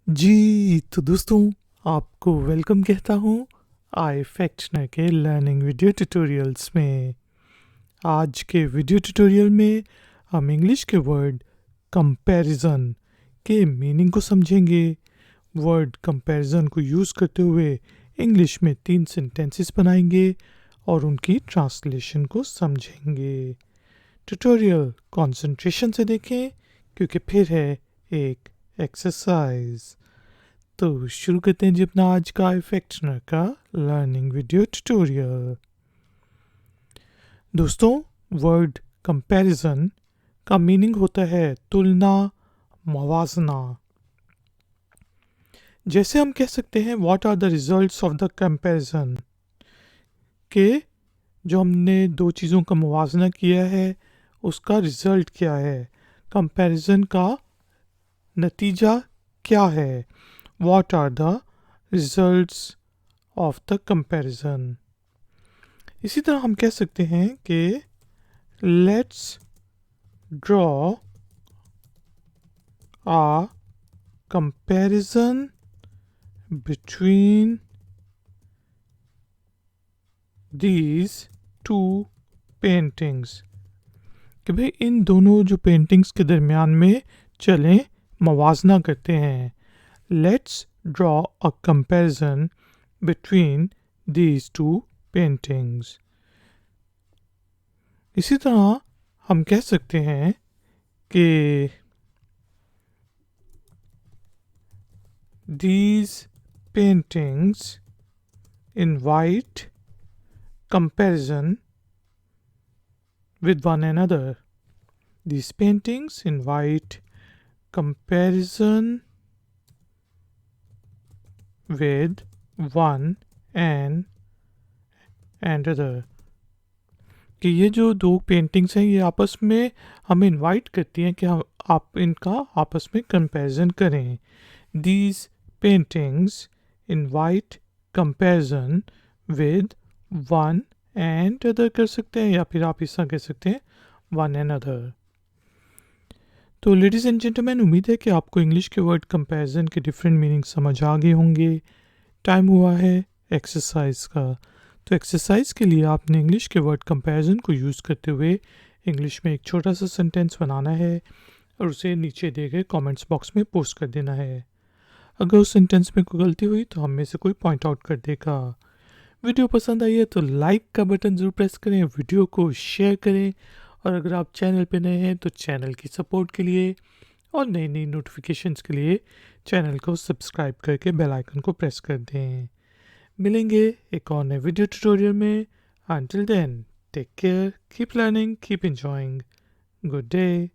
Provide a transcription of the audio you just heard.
जी तो दोस्तों आपको वेलकम कहता हूँ ifactner के लर्निंग वीडियो ट्यूटोरियल्स में। आज के वीडियो ट्यूटोरियल में हम इंग्लिश के वर्ड कंपैरिजन के मीनिंग को समझेंगे। वर्ड कंपैरिजन को यूज़ करते हुए इंग्लिश में 3 सेंटेंसेस बनाएंगे और उनकी ट्रांसलेशन को समझेंगे। ट्यूटोरियल कंसंट्रेशन से देखें क्योंकि फिर है एक एक्सरसाइज। तो शुरू करते हैं जी अपना आज का ifactner का लर्निंग वीडियो ट्यूटोरियल। दोस्तों वर्ड कंपैरिजन का मीनिंग होता है तुलना, मुआवजना। जैसे हम कह सकते हैं what are the results of the comparison, के जो हमने दो चीज़ों का मुआवजना किया है उसका रिजल्ट क्या है, कंपैरिजन का नतीजा क्या है। What are the results of the comparison? इसी तरह हम कह सकते हैं कि let's draw a comparison between these two paintings, कि भाई इन दोनों जो पेंटिंग्स के दरमियान में चलें मुआवजना करते हैं। Let's draw a comparison between these two paintings. इसी तरह हम कह सकते हैं कि these paintings invite comparison with one another. These paintings invite comparison with one and other, कि ये जो दो पेंटिंग्स हैं ये आपस में हमें इनवाइट करती हैं कि आप इनका आपस में कंपैरिजन करें। These paintings invite comparison with one and other कर सकते हैं या फिर आप इस तरह कह सकते हैं one and other। तो लेडीज़ एंड जेंटलमैन, उम्मीद है कि आपको इंग्लिश के वर्ड कंपैरिजन के डिफरेंट मीनिंग समझ आ गए होंगे। टाइम हुआ है एक्सरसाइज का। तो एक्सरसाइज के लिए आपने इंग्लिश के वर्ड कंपैरिजन को यूज़ करते हुए इंग्लिश में एक छोटा सा सेंटेंस बनाना है और उसे नीचे दिए गए कमेंट्स बॉक्स में पोस्ट कर देना है। अगर उस सेंटेंस में कोई गलती हुई तो हम में से कोई पॉइंट आउट कर देगा। वीडियो पसंद आई है तो लाइक का बटन ज़रूर प्रेस करें, वीडियो को शेयर करें और अगर आप चैनल पे नए हैं तो चैनल की सपोर्ट के लिए और नई नई नोटिफिकेशंस के लिए चैनल को सब्सक्राइब करके बेल आइकन को प्रेस कर दें। मिलेंगे एक और नए वीडियो ट्यूटोरियल में। Until then, take care, keep learning, keep enjoying. Good day.